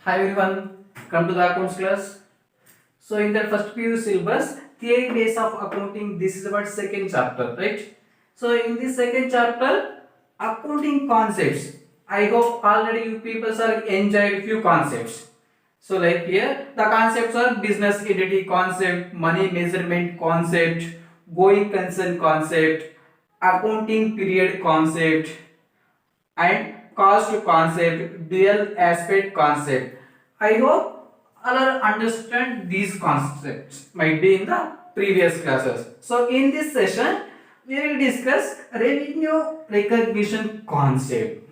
Hi everyone, come to the accounts class. So in the first PU syllabus, theory base of accounting, this is about second chapter, right? So in this second chapter, accounting concepts. I hope already you people are enjoyed few concepts. So like here, the concepts are business entity concept, money measurement concept, going concern concept, accounting period concept, and cost concept, dual aspect concept. I hope all are understand these concepts might be in the previous classes. So in this session, we will discuss revenue recognition concept.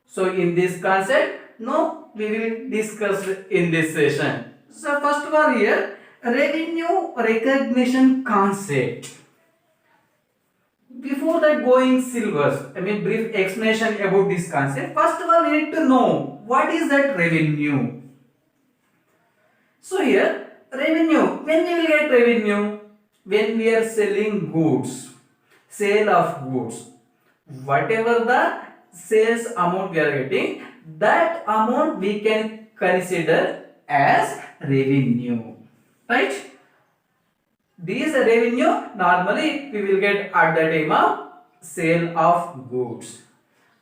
So in this concept, no, we will discuss in this session. So first of all here, revenue recognition concept. Before that going syllabus, I mean brief explanation about this concept. First of all, we need to know what is that revenue. So here, revenue. When we will get revenue? When we are selling goods, sale of goods. Whatever the sales amount we are getting, that amount we can consider as revenue, right? This revenue normally we will get at the time of sale of goods.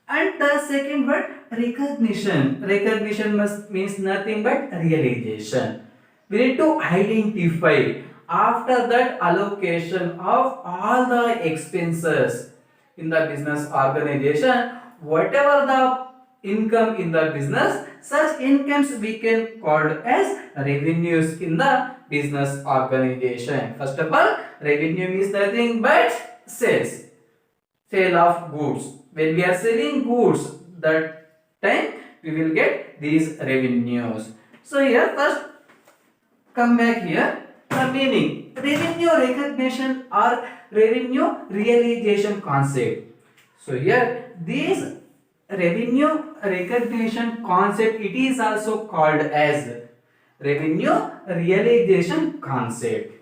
And the second word, recognition. Recognition must means nothing but realization. We need to identify after that allocation of all the expenses in the business organization, whatever the income in the business, such incomes we can call as revenues in the business organization. First of all, revenue means nothing but sales, sale of goods. When we are selling goods, that time we will get these revenues. So here first come back here, the meaning revenue recognition or revenue realization concept. So here this revenue recognition concept, it is also called as revenue realization concept.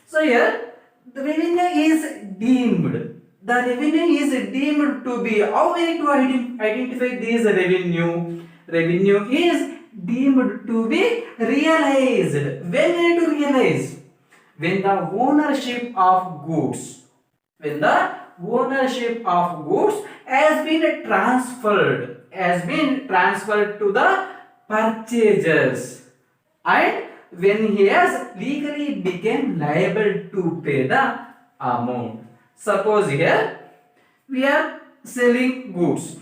So here the revenue is deemed. The revenue is deemed to be, how we need to identify this revenue? Revenue is deemed to be realized. When we need to realize? When the ownership of goods, when the ownership of goods has been transferred to the purchasers, and when he has legally become liable to pay the amount. Suppose here we are selling goods,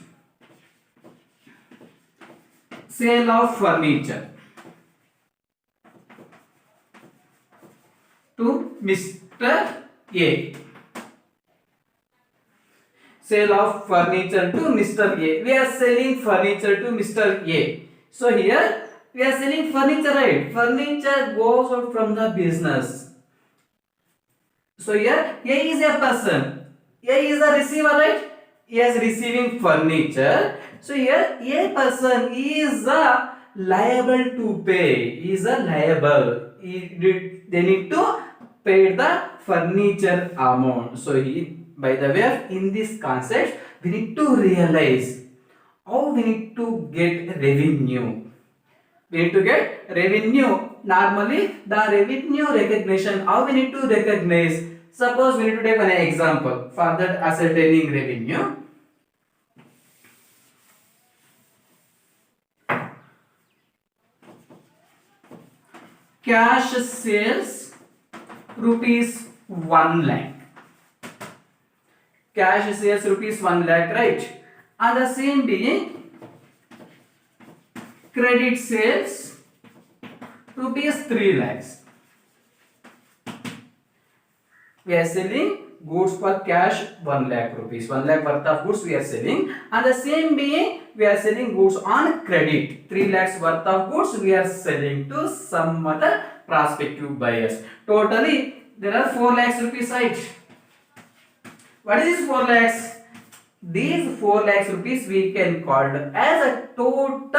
sale of furniture to Mr. A. Sale of furniture to Mr. A. We are selling furniture to Mr. A. So here we are selling furniture, right? Furniture goes out from the business. So here A is a person. A is a receiver, right? He is receiving furniture. So here A person is liable to pay. He is liable. They need to pay the furniture amount. So by the way of in this concept, we need to realize how we need to get revenue. We need to get revenue. Normally, the revenue recognition, how we need to recognize? Suppose we need to take an example for that ascertaining revenue. Cash sales rupees 1 lakh. Cash sales rupees 1 lakh, right? And the same being credit sales rupees 3 lakhs. We are selling goods for cash 1 lakh rupees. 1 lakh worth of goods we are selling. And the same being we are selling goods on credit. 3 lakhs worth of goods we are selling to some other prospective buyers. Totally there are 4 lakhs rupees, right? What is this 4 lakhs? These 4 lakhs rupees we can call as a total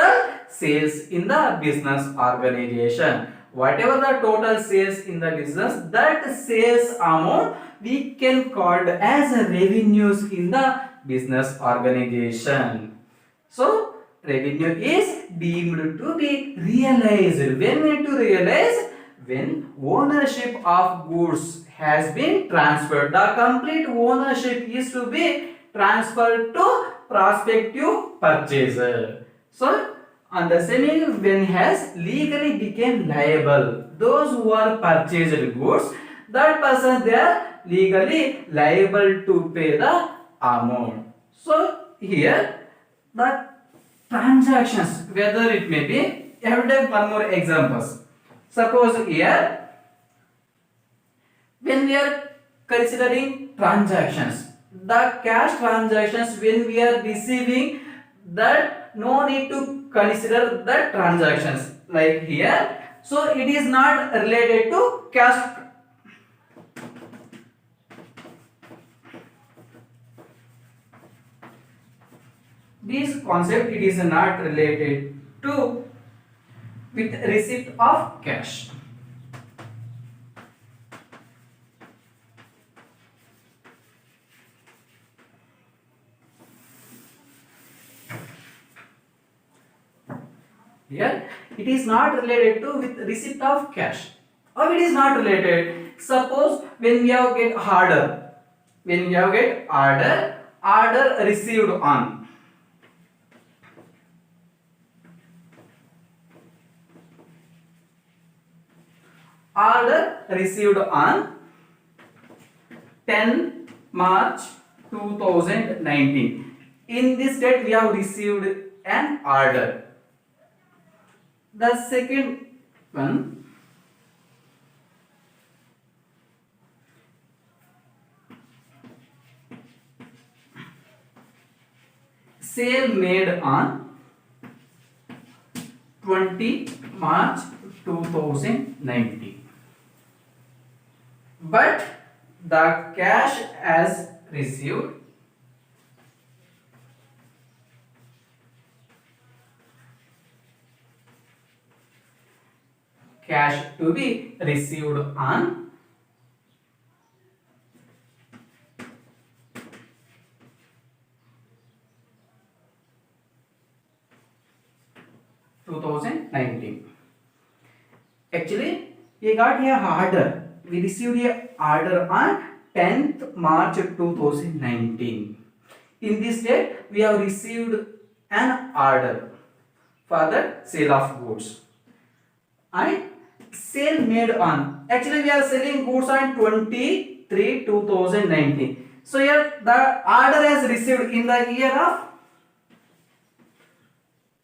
sales in the business organization. Whatever the total sales in the business, that sales amount we can call as revenues in the business organization. So revenue is deemed to be realized. When we need to realize? When ownership of goods has been transferred. The complete ownership is to be transferred to prospective purchaser. So, on the same, when has legally became liable, those who are purchased goods, that person they are legally liable to pay the amount. So here the transactions, whether it may be, I have to take one more examples. Suppose here when we are considering transactions, the cash transactions, when we are receiving, that no need to consider the transactions like here. So it is not related to cash. This concept it is not related to with receipt of cash. Here it is not related to with receipt of cash. Or it is not related. Suppose when we have get order, when we have get order received on. Order received on 10 March 2019. In this date we have received an order. The second one, sale made on 20 March 2019. But the cash as received cash to be received on 2019. Actually, we got a order. We received a order on 10th March 2019. In this date, we have received an order for the sale of goods. And sale made on. Actually, we are selling goods on 23 2019. So here the order has received in the year of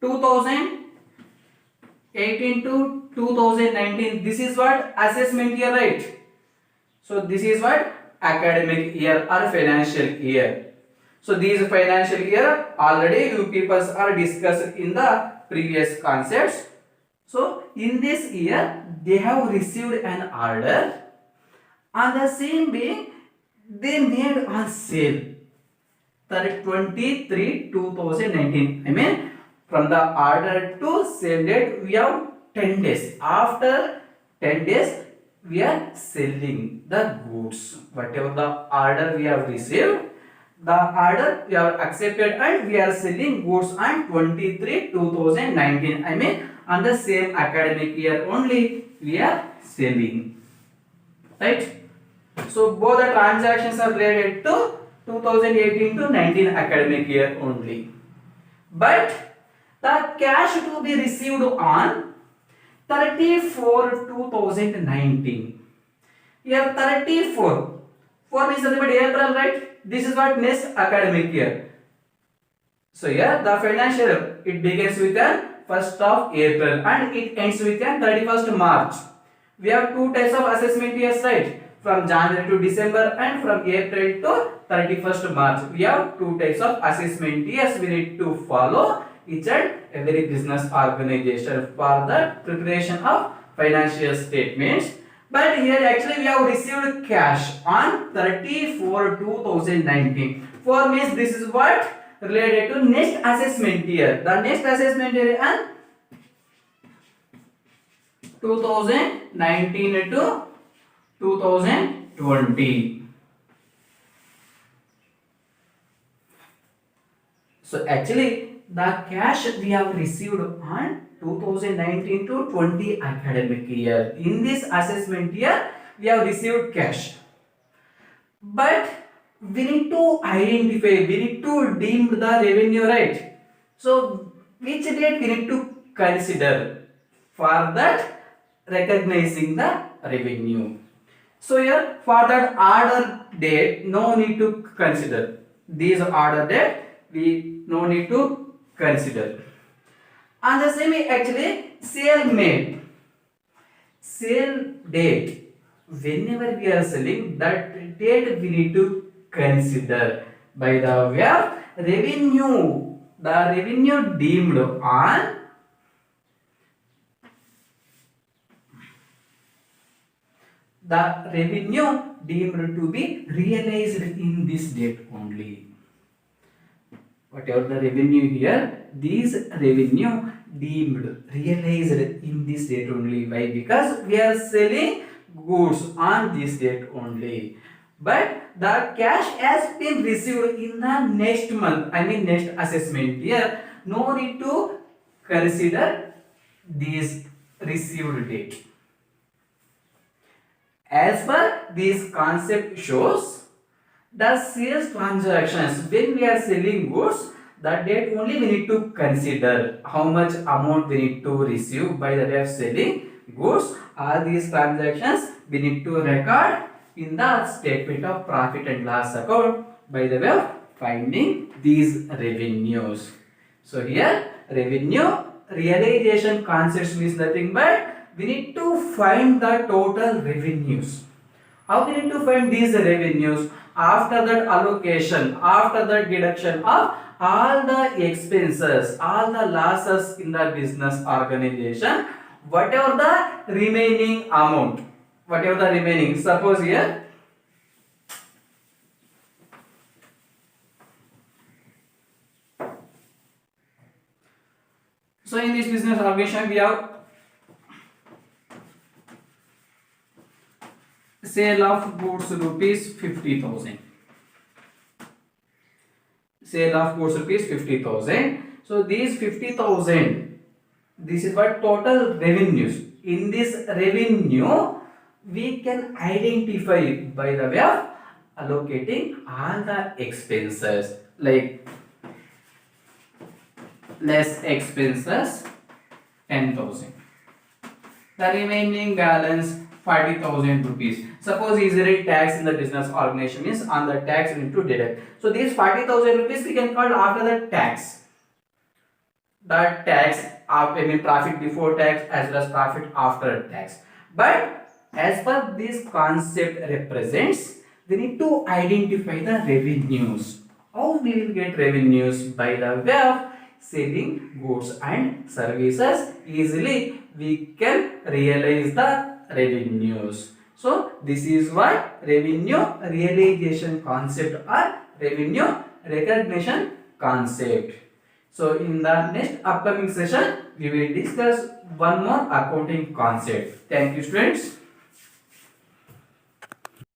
2018 to 2019. This is what assessment year, right? So this is what academic year or financial year. So these financial year already you people are discussed in the previous concepts. So in this year they have received an order, on the same day they made a sale. That 23 2019. I mean from the order to sale date we have 10 days. After 10 days we are selling the goods. Whatever the order we have received, the order we have accepted and we are selling goods on 23 2019. I mean on the same academic year only we are selling. Right? So both the transactions are related to 2018 to 19 academic year only. But the cash to be received on 34 2019. Here 34. 4 means nothing but April, right? This is what next academic year. So here the financial year, it begins with the 1st of April and it ends with the 31st March. We have two types of assessment years, right? From January to December and from April to 31st March. We have two types of assessment years we need to follow each and every business organization for the preparation of financial statements. But here actually we have received cash on 34 2019. 4 means this is what related to next assessment year. The next assessment year and 2019 to 2020. So actually the cash we have received on 2019 to 20 academic year. In this assessment year, we have received cash. But we need to identify, we need to deem the revenue, right? So, which date we need to consider for that recognizing the revenue? So here for that order date, no need to consider. These order date we no need to consider. And the same actually sale made. Sale date. Whenever we are selling, that date we need to consider by the way of revenue. The revenue deemed on the revenue deemed to be realized in this date only. Whatever the revenue here, these revenue deemed realized in this date only. Why? Because we are selling goods on this date only. But the cash has been received in the next month, I mean next assessment year. No need to consider this received date. As per this concept shows, the sales transactions, when we are selling goods, that date only we need to consider how much amount we need to receive by the way of selling goods. All these transactions we need to record in the statement of profit and loss account by the way of finding these revenues. So here revenue realization concept means nothing but we need to find the total revenues. How we need to find these revenues? After that allocation, after that deduction of all the expenses, all the losses in the business organization, whatever the remaining amount, whatever the remaining, suppose here, so in this business organization we have sale of goods rupees 50,000. Sale of goods rupees 50,000. So these 50,000, this is what total revenues. In this revenue, we can identify by the way of allocating all the expenses, like less expenses 10,000. The remaining balance 40,000 rupees. Suppose is there a tax in the business organization, means on the tax we need to deduct. So these 40,000 rupees we can call after the tax. The tax I mean profit before tax as well as profit after tax. But as per this concept represents, we need to identify the revenues. How we will get revenues? By the way of selling goods and services. Easily we can realize the revenues. So this is what revenue realization concept or revenue recognition concept. So in the next upcoming session we will discuss one more accounting concept. Thank you, students.